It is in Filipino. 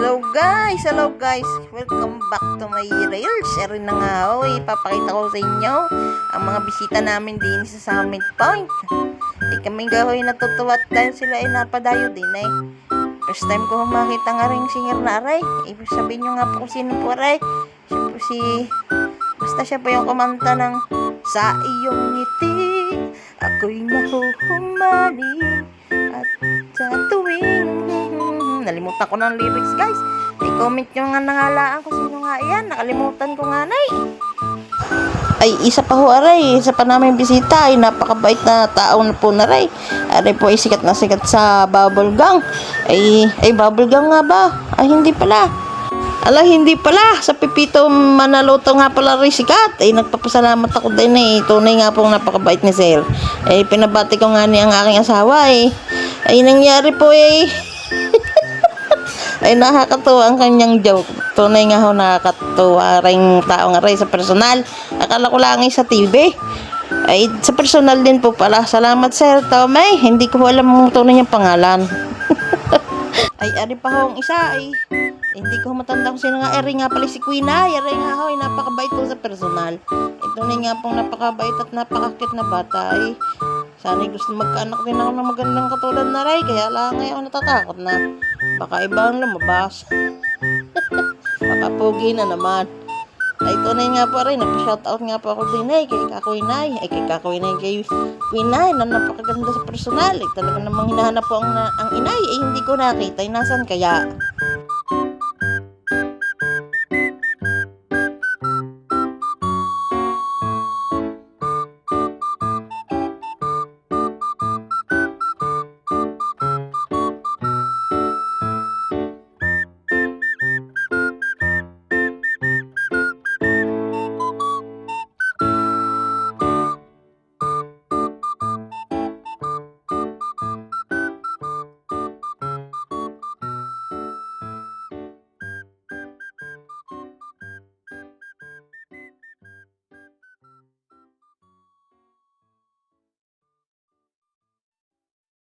Hello guys, welcome back to my reels. Share na nga ako, ipapakita ko sa inyo ang mga bisita namin din sa Summit Point. Kaming gahoy natutuwa dahil sila ay napadayo din First time ko makita nga rin singer na aray. Ibig sabihin nyo nga po kung sino po aray. Siya po basta siya po yung kumanta ng Sa iyong ngiti ako'y nahuhumali at sa tuwing nalimutan ko ng lyrics guys. I-comment nyo nga nangalaan kung sino nga yan. Nakalimutan ko nga Ay, isa pa ho aray. Isa pa namin bisita. Ay, napakabait na tao na po na aray. Aray po ay sikat na sikat sa bubble gang. Ay bubble gang nga ba? Ay, hindi pala. Hindi pala. Sa Pipito Manaloto nga pala rin sikat. Ay, nagpapasalamat ako din Tunay nga pong napakabait ni Sir. Ay, pinabati ko nga ni ang aking asawa Ay, nangyari po ay nakakatuwa ang kanyang joke. Tunay nga ho nakakatuwa ring tao nga rin sa personal. Akala ko lang sa TV. Ay sa personal din po pala. Salamat Sir Tomay. Hindi ko alam ang tunay niyang pangalan. Ay ari pa ho ang isa hindi ko matanda kung sino nga. Eri nga pala si Queen Eri nga ho napakabait po sa personal. Tunay nga pong napakabait at napakakit na bata sana gusto magkaanak din ako ng magandang katulad na Ray. Kaya lang ngayon natatakot na. Baka iba ang lumabas. Papapugi na naman. Ay tunay nga po rin. Napa-shoutout nga po ako din kay Kakuinay. Kay Kakuinay kay Quinay na napakaganda sa personal. Talaga namang hinahanap po ang inay. Hindi ko nakita. Nasan kaya?